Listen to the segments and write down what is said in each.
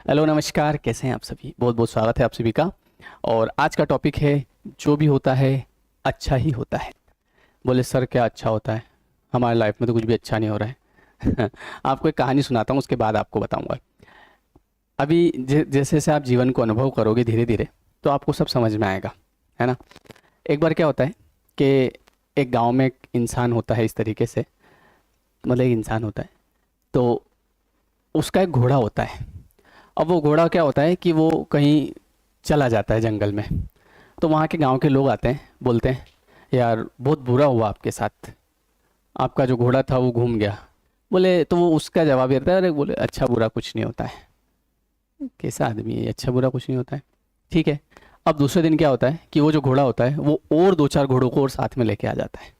Hello नमस्कार, कैसे हैं आप सभी। बहुत बहुत स्वागत है आप सभी का। और आज का टॉपिक है, जो भी होता है अच्छा ही होता है। बोले सर क्या अच्छा होता है, हमारे लाइफ में तो कुछ भी अच्छा नहीं हो रहा है। आपको एक कहानी सुनाता हूँ, उसके बाद आपको बताऊंगा। अभी जैसे जैसे आप जीवन को अनुभव करोगे धीरे धीरे, तो आपको सब समझ में आएगा, है ना। एक बार क्या होता है कि एक गांव में एक इंसान होता है, इस तरीके से, मतलब एक इंसान होता है, तो उसका एक घोड़ा होता है। अब वो घोड़ा क्या होता है कि वो कहीं चला जाता है जंगल में। तो वहाँ के गांव के लोग आते हैं, बोलते हैं यार बहुत बुरा हुआ आपके साथ, आपका जो घोड़ा था वो घूम गया। बोले, तो वो उसका जवाब ये रहता है, अरे बोले अच्छा बुरा कुछ नहीं होता है। कैसा आदमी है ये, अच्छा बुरा कुछ नहीं होता है। ठीक है। अब दूसरे दिन क्या होता है कि वो जो घोड़ा होता है वो और दो चार घोड़ों को और साथ में लेके आ जाता है।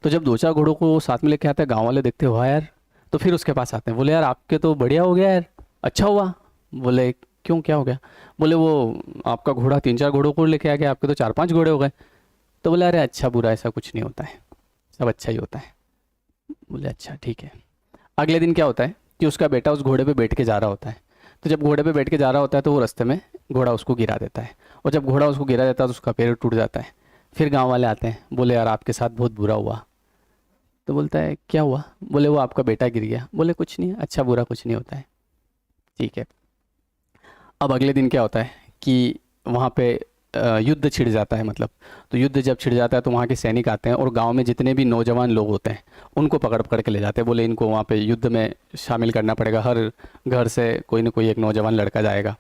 तो जब दो चार घोड़ों को वो साथ में लेके आता है, गाँव वाले देखते हुआ यार, तो फिर उसके पास आते हैं, बोले यार आपके तो बढ़िया हो गया यार, अच्छा हुआ। बोले क्यों, क्या हो गया। बोले वो आपका घोड़ा तीन चार घोड़ों को लेके आ गया, आपके तो चार पांच घोड़े हो गए। तो बोले अरे अच्छा बुरा ऐसा कुछ नहीं होता है, सब अच्छा ही होता है। बोले अच्छा ठीक है। अगले दिन क्या होता है कि उसका बेटा उस घोड़े पे बैठ के जा रहा होता है। तो जब घोड़े पे बैठ के जा रहा होता है तो वो रास्ते में घोड़ा उसको गिरा देता है। और जब घोड़ा उसको गिरा देता है तो उसका पैर टूट जाता है। फिर गांव वाले आते हैं, बोले यार आपके साथ बहुत बुरा हुआ। तो बोलता है क्या हुआ। बोले वो आपका बेटा गिर गया। बोले कुछ नहीं, अच्छा बुरा कुछ नहीं होता है। ठीक है। अब अगले दिन क्या होता है कि वहाँ पे युद्ध छिड़ जाता है, मतलब। तो युद्ध जब छिड़ जाता है तो वहाँ के सैनिक आते हैं और गांव में जितने भी नौजवान लोग होते हैं उनको पकड़ पकड़ के ले जाते हैं। बोले इनको वहाँ पे युद्ध में शामिल करना पड़ेगा, हर घर से कोई ना कोई एक नौजवान लड़का जाएगा।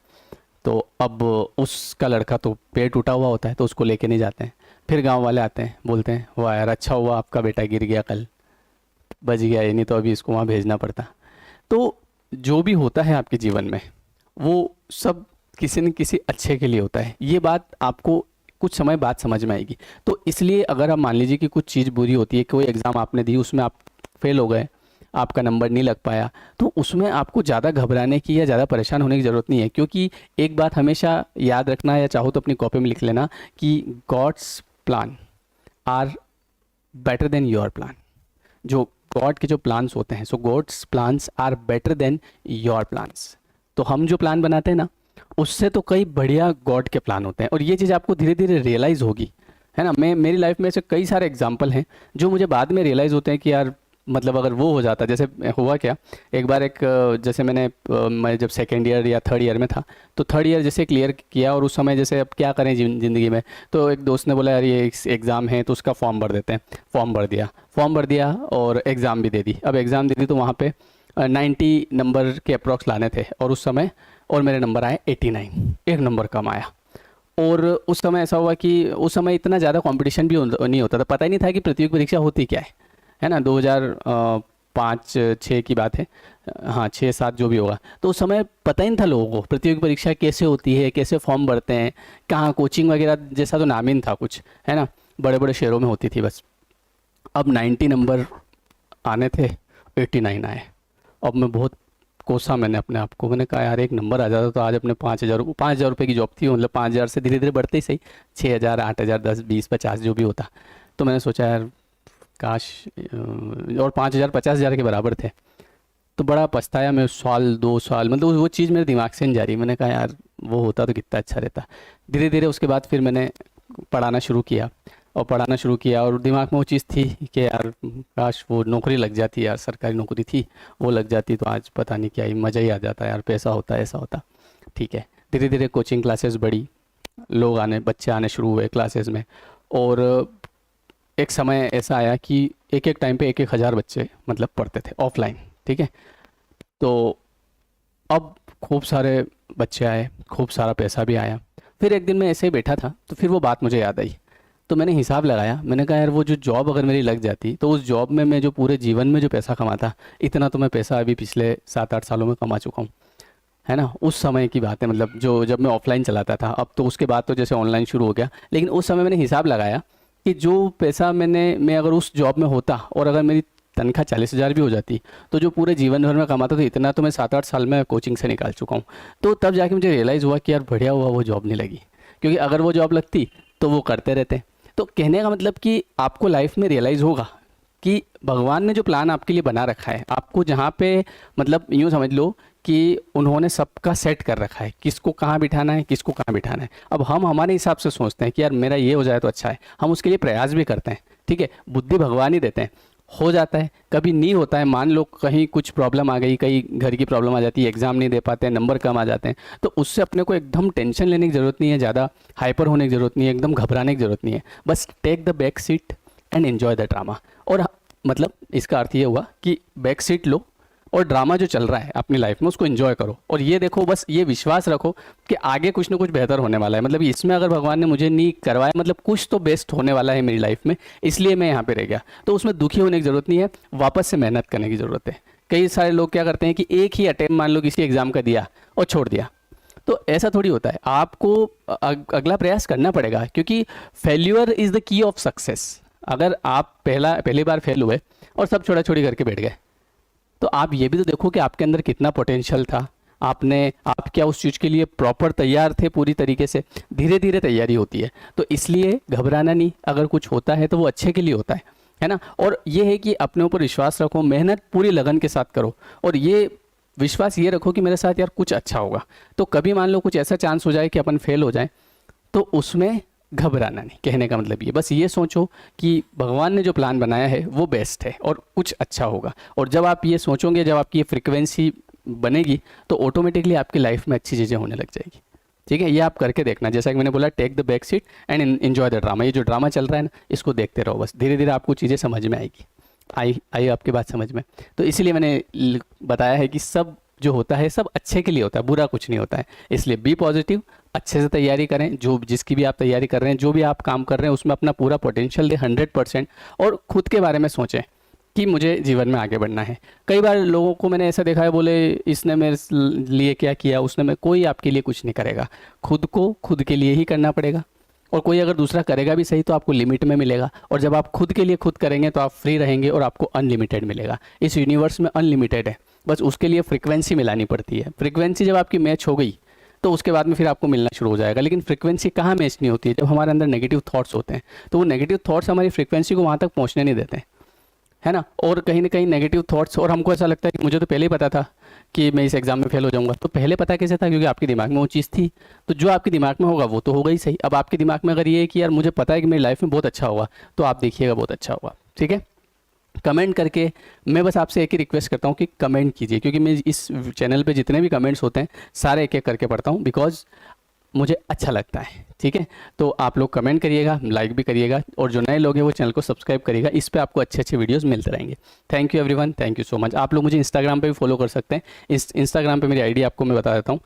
तो अब उसका लड़का तो पैर टूटा हुआ होता है तो उसको लेके नहीं जाते हैं। फिर गांव वाले आते हैं, बोलते हैं वाह यार अच्छा हुआ आपका बेटा गिर गया, कल बच गया, ये नहीं तो अभी इसको वहाँ भेजना पड़ता। तो जो भी होता है आपके जीवन में, वो सब किसी न किसी अच्छे के लिए होता है। ये बात आपको कुछ समय बाद समझ में आएगी। तो इसलिए अगर आप मान लीजिए कि कुछ चीज़ बुरी होती है, कोई एग्ज़ाम आपने दी उसमें आप फेल हो गए, आपका नंबर नहीं लग पाया, तो उसमें आपको ज़्यादा घबराने की या ज़्यादा परेशान होने की ज़रूरत नहीं है। क्योंकि एक बात हमेशा याद रखना, या चाहो तो अपनी कॉपी में लिख लेना, कि God's plan are better than your plan. जो गॉड के जो प्लान्स होते हैं, so God's plans are better than your plans. तो हम जो प्लान बनाते हैं ना, उससे तो कई बढ़िया गॉड के प्लान होते हैं। और ये चीज़ आपको धीरे धीरे रियलाइज़ होगी, है ना। मैं मेरी लाइफ में ऐसे कई सारे एग्जाम्पल हैं जो मुझे बाद में रियलाइज़ होते हैं कि यार, मतलब अगर वो हो जाता, जैसे हुआ क्या। एक बार एक जैसे मैं जब सेकेंड ईयर या थर्ड ईयर में था, तो थर्ड ईयर जैसे क्लियर किया, और उस समय जैसे अब क्या करें ज़िंदगी में, तो एक दोस्त ने बोला यार ये एग्ज़ाम है तो उसका फॉर्म भर देते हैं। फॉर्म भर दिया और एग्ज़ाम भी दे दी। अब एग्ज़ाम दे दी तो वहाँ पे 90 नंबर के अप्रॉक्स लाने थे, और उस समय और मेरे नंबर आए 89, एक नंबर कम आया। और उस समय ऐसा हुआ कि उस समय इतना ज़्यादा कंपटीशन भी नहीं होता था, पता ही नहीं था कि प्रतियोगिता परीक्षा होती क्या है ना। 2005 6 की बात है, हाँ 6 7 जो भी होगा। तो उस समय पता ही नहीं था लोगों को प्रतियोगिता परीक्षा कैसे होती है, कैसे फॉर्म भरते हैं, कहाँ कोचिंग वगैरह जैसा तो नाम ही नहीं था कुछ, है ना। बड़े बड़े शहरों में होती थी बस। अब 90 नंबर आने थे, 89 आए। अब मैं बहुत कोसा, मैंने अपने आप को, मैंने कहा यार एक नंबर आ जाता तो आज अपने 5,000 रुपये की जॉब थी, मतलब 5,000 से धीरे धीरे बढ़ते ही सही, 6,000 8,000 10 20 50 जो भी होता। तो मैंने सोचा यार काश, और 5,000 50,000 के बराबर थे। तो बड़ा पछताया मैं, उस साल 2 साल, मतलब वो चीज़ मेरे दिमाग से नहीं जा रही। मैंने कहा यार वो होता तो कितना अच्छा रहता। धीरे धीरे उसके बाद फिर मैंने पढ़ाना शुरू किया, और दिमाग में वो चीज़ थी कि यार काश वो नौकरी लग जाती, यार सरकारी नौकरी थी, वो लग जाती तो आज पता नहीं क्या ही मज़ा ही आ जाता, यार पैसा होता ऐसा होता। ठीक है। धीरे धीरे कोचिंग क्लासेस बढ़ी, बच्चे आने शुरू हुए क्लासेस में। और एक समय ऐसा आया कि एक एक टाइम पे एक एक हज़ार बच्चे मतलब पढ़ते थे ऑफलाइन। ठीक है। तो अब खूब सारे बच्चे आए, खूब सारा पैसा भी आया। फिर एक दिन मैं ऐसे ही बैठा था तो फिर वो बात मुझे याद आई। तो मैंने हिसाब लगाया, मैंने कहा यार वो जो जॉब अगर मेरी लग जाती तो उस जॉब में मैं जो पूरे जीवन में जो पैसा कमाता, इतना तो मैं पैसा अभी पिछले 7 8 सालों में कमा चुका हूँ, है ना। उस समय की बात है, मतलब जो जब मैं ऑफलाइन चलाता था। अब तो उसके बाद तो जैसे ऑनलाइन शुरू हो गया, लेकिन उस समय मैंने हिसाब लगाया कि जो पैसा मैं अगर उस जॉब में होता, और अगर मेरी तनख्वाह 40,000 भी हो जाती, तो जो पूरे जीवन भर में कमाता था इतना तो मैं 7 8 साल में कोचिंग से निकाल चुका हूँ। तो तब जाके मुझे रियलाइज़ हुआ कि यार बढ़िया हुआ वो जॉब नहीं लगी, क्योंकि अगर वो जॉब लगती तो वो करते रहते। तो कहने का मतलब कि आपको लाइफ में रियलाइज़ होगा कि भगवान ने जो प्लान आपके लिए बना रखा है, आपको जहाँ पे, मतलब यूँ समझ लो कि उन्होंने सबका सेट कर रखा है, किसको कहाँ बिठाना है, किसको कहाँ बिठाना है। अब हम हमारे हिसाब से सोचते हैं कि यार मेरा ये हो जाए तो अच्छा है, हम उसके लिए प्रयास भी करते हैं, ठीक है, बुद्धि भगवान ही देते हैं, हो जाता है, कभी नहीं होता है। मान लो कहीं कुछ प्रॉब्लम आ गई, कहीं घर की प्रॉब्लम आ जाती है, एग्जाम नहीं दे पाते हैं, नंबर कम आ जाते हैं, तो उससे अपने को एकदम टेंशन लेने की ज़रूरत नहीं है, ज़्यादा हाइपर होने की ज़रूरत नहीं है, एकदम घबराने की ज़रूरत नहीं है। बस take the back seat and enjoy the drama. और मतलब इसका अर्थ ये हुआ कि बैक सीट लो और ड्रामा जो चल रहा है अपनी लाइफ में उसको एंजॉय करो, और ये देखो, बस ये विश्वास रखो कि आगे कुछ ना कुछ बेहतर होने वाला है। मतलब इसमें अगर भगवान ने मुझे नहीं करवाया, मतलब कुछ तो बेस्ट होने वाला है मेरी लाइफ में, इसलिए मैं यहाँ पे रह गया। तो उसमें दुखी होने की ज़रूरत नहीं है, वापस से मेहनत करने की ज़रूरत है। कई सारे लोग क्या करते हैं कि एक ही अटेम्प्ट मान लो किसी एग्ज़ाम का दिया और छोड़ दिया, तो ऐसा थोड़ी होता है। आपको अगला प्रयास करना पड़ेगा, क्योंकि failure is the key of success. अगर आप पहली बार फेल हुए और सब छोड़ा छोड़ी करके बैठ गए, तो आप ये भी तो देखो कि आपके अंदर कितना पोटेंशियल था, आप क्या उस चीज़ के लिए प्रॉपर तैयार थे पूरी तरीके से। धीरे धीरे तैयारी होती है, तो इसलिए घबराना नहीं, अगर कुछ होता है तो वो अच्छे के लिए होता है ना। और ये है कि अपने ऊपर विश्वास रखो, मेहनत पूरी लगन के साथ करो, और ये विश्वास ये रखो कि मेरे साथ यार कुछ अच्छा होगा। तो कभी मान लो कुछ ऐसा चांस हो जाए कि अपन फेल हो जाए, तो उसमें घबराना नहीं। कहने का मतलब ये, बस ये सोचो कि भगवान ने जो प्लान बनाया है वो बेस्ट है और कुछ अच्छा होगा। और जब आप ये सोचोगे, जब आपकी ये फ्रिक्वेंसी बनेगी, तो ऑटोमेटिकली आपकी लाइफ में अच्छी चीज़ें होने लग जाएगी, ठीक है। ये आप करके देखना, जैसा कि मैंने बोला, take the back seat and enjoy the drama. ये जो ड्रामा चल रहा है ना, इसको देखते रहो, बस धीरे धीरे आपको चीज़ें समझ में आएगी। आई आपकी बात समझ में? तो इसीलिए मैंने बताया है कि सब जो होता है सब अच्छे के लिए होता है, बुरा कुछ नहीं होता है। इसलिए बी पॉजिटिव, अच्छे से तैयारी करें, जो जिसकी भी आप तैयारी कर रहे हैं, जो भी आप काम कर रहे हैं, उसमें अपना पूरा पोटेंशियल दें 100%। और खुद के बारे में सोचें कि मुझे जीवन में आगे बढ़ना है। कई बार लोगों को मैंने ऐसा देखा है, बोले इसने मेरे लिए क्या किया, उसने मैं, कोई आपके लिए कुछ नहीं करेगा, खुद को खुद के लिए ही करना पड़ेगा। और कोई अगर दूसरा करेगा भी सही तो आपको लिमिट में मिलेगा, और जब आप खुद के लिए खुद करेंगे तो आप फ्री रहेंगे और आपको अनलिमिटेड मिलेगा। इस यूनिवर्स में अनलिमिटेड है, बस उसके लिए फ्रिक्वेंसी मिलानी पड़ती है। फ्रिक्वेंसी जब आपकी मैच हो गई तो उसके बाद में फिर आपको मिलना शुरू हो जाएगा। लेकिन फ्रिक्वेंसी कहाँ मैच नहीं होती है? जब हमारे अंदर नेगेटिव थॉट्स होते हैं, तो वो नेगेटिव थॉट्स हमारी फ्रिक्वेंसी को वहाँ तक पहुँचने नहीं देते, है ना। और कहीं ना कहीं नेगेटिव थॉट्स, और हमको ऐसा लगता है कि मुझे तो पहले ही पता था कि मैं इस एग्जाम में फेल हो जाऊंगा। तो पहले पता कैसे था? क्योंकि आपके दिमाग में वो चीज़ थी। तो जो आपके दिमाग में होगा वो तो होगा ही सही। अब आपके दिमाग में अगर ये है कि यार मुझे पता है कि मेरी लाइफ में बहुत अच्छा होगा, तो आप देखिएगा बहुत अच्छा होगा, ठीक है। कमेंट करके, मैं बस आपसे एक ही रिक्वेस्ट करता हूँ कि कमेंट कीजिए, क्योंकि मैं इस चैनल पे जितने भी कमेंट्स होते हैं सारे एक एक करके पढ़ता हूँ, बिकॉज मुझे अच्छा लगता है, ठीक है। तो आप लोग कमेंट करिएगा, लाइक भी करिएगा, और जो नए लोग हैं वो चैनल को सब्सक्राइब करिएगा। इस पे आपको अच्छे अच्छे वीडियोस मिलते रहेंगे। Thank you everyone, thank you so much. आप लोग मुझे इंस्टाग्राम पे भी फॉलो कर सकते हैं। इंस्टाग्राम पे मेरी आईडी आपको मैं बता देता हूँ।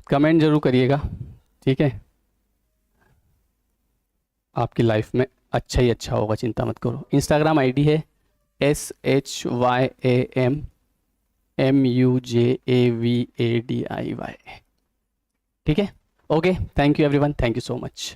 कमेंट जरूर करिएगा, ठीक है। आपकी लाइफ में अच्छा ही अच्छा होगा, चिंता मत करो। इंस्टाग्राम आईडी है SHYAMMUJAVADIY, ठीक है। Okay, thank you everyone, thank you so much.